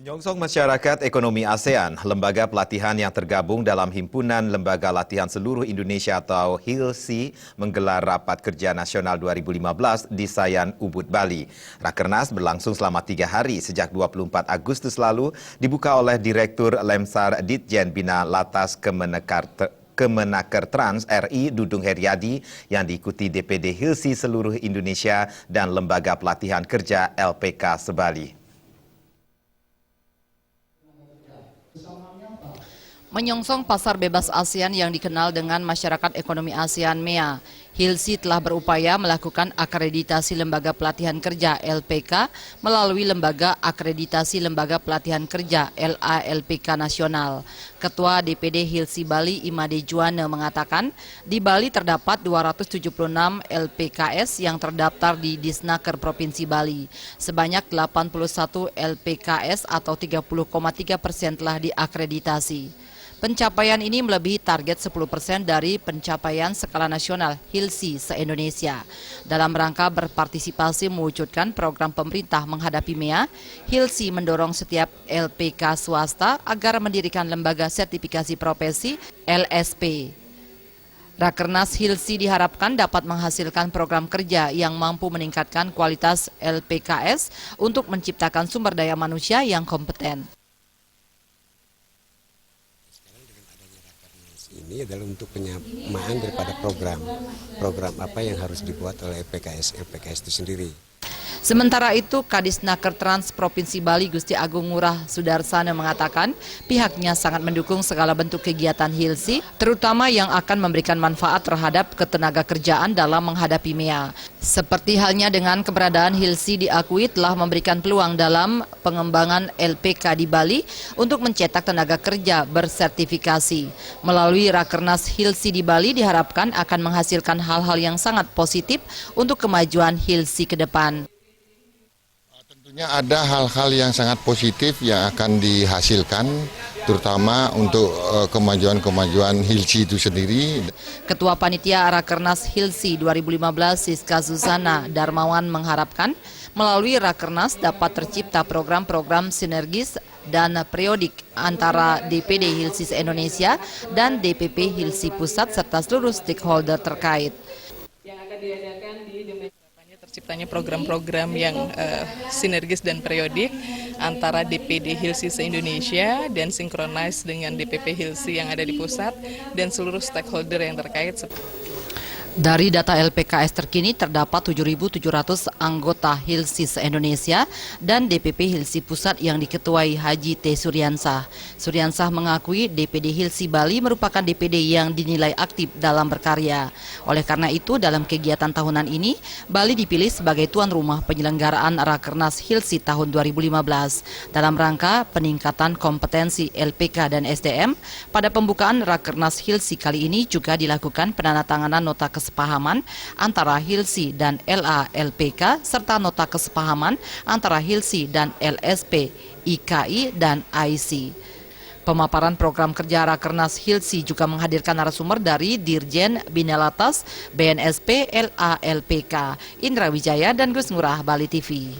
Menyongsong masyarakat ekonomi ASEAN, lembaga pelatihan yang tergabung dalam Himpunan Lembaga Latihan Seluruh Indonesia atau HILSI menggelar Rapat Kerja Nasional 2015 di Sayan, Ubud, Bali. Rakernas berlangsung selama 3 hari sejak 24 Agustus lalu, dibuka oleh Direktur Lemsar Ditjen Bina Latas Kemenaker Trans RI Dudung Heriadi yang diikuti DPD HILSI seluruh Indonesia dan Lembaga Pelatihan Kerja LPK Sebali. Menyongsong pasar bebas ASEAN yang dikenal dengan Masyarakat Ekonomi ASEAN MEA, HILSI telah berupaya melakukan akreditasi Lembaga Pelatihan Kerja LPK melalui Lembaga Akreditasi Lembaga Pelatihan Kerja LALPK Nasional. Ketua DPD HILSI Bali Imade Juwana mengatakan, di Bali terdapat 276 LPKS yang terdaftar di Disnaker Provinsi Bali. Sebanyak 81 LPKS atau 30,3% telah diakreditasi. Pencapaian ini melebihi target 10% dari pencapaian skala nasional HILSI se-Indonesia. Dalam rangka berpartisipasi mewujudkan program pemerintah menghadapi MEA, HILSI mendorong setiap LPK swasta agar mendirikan lembaga sertifikasi profesi LSP. Rakernas HILSI diharapkan dapat menghasilkan program kerja yang mampu meningkatkan kualitas LPKS untuk menciptakan sumber daya manusia yang kompeten. Ini adalah untuk penyamaan daripada program apa yang harus dibuat oleh LPKS itu sendiri. Sementara itu, Kadisnaker Trans Provinsi Bali Gusti Agung Ngurah Sudarsana mengatakan pihaknya sangat mendukung segala bentuk kegiatan HILSI, terutama yang akan memberikan manfaat terhadap ketenaga kerjaan dalam menghadapi MEA. Seperti halnya dengan keberadaan HILSI diakui telah memberikan peluang dalam pengembangan LPK di Bali untuk mencetak tenaga kerja bersertifikasi. Melalui Rakernas HILSI di Bali diharapkan akan menghasilkan hal-hal yang sangat positif untuk kemajuan HILSI ke depan. Tentunya ada hal-hal yang sangat positif yang akan dihasilkan, terutama untuk kemajuan HILSI itu sendiri. Ketua Panitia Rakernas HILSI 2015 Siska Susana Darmawan mengharapkan melalui Rakernas dapat tercipta program-program sinergis dan periodik antara DPD HILSI se-Indonesia dan DPP HILSI Pusat serta seluruh stakeholder terkait. Yang akan diadakan di terciptanya program-program yang sinergis dan periodik antara DPD HILSI se-Indonesia dan sinkronis dengan DPP HILSI yang ada di pusat dan seluruh stakeholder yang terkait. Dari data LPKS terkini terdapat 7.700 anggota HILSI se-Indonesia dan DPP HILSI Pusat yang diketuai Haji T. Suryansah. Suryansah mengakui DPD HILSI Bali merupakan DPD yang dinilai aktif dalam berkarya. Oleh karena itu, dalam kegiatan tahunan ini, Bali dipilih sebagai tuan rumah penyelenggaraan Rakernas HILSI tahun 2015. Dalam rangka peningkatan kompetensi LPK dan SDM, pada pembukaan Rakernas HILSI kali ini juga dilakukan penandatanganan nota kesepahaman antara HILSI dan LALPK serta nota kesepahaman antara HILSI dan LSP, IKI, dan IC. Pemaparan program kerja Rakernas HILSI juga menghadirkan narasumber dari Dirjen Bina Latas, BNSP, LALPK, Indra Wijaya, dan Gus Ngurah, Bali TV.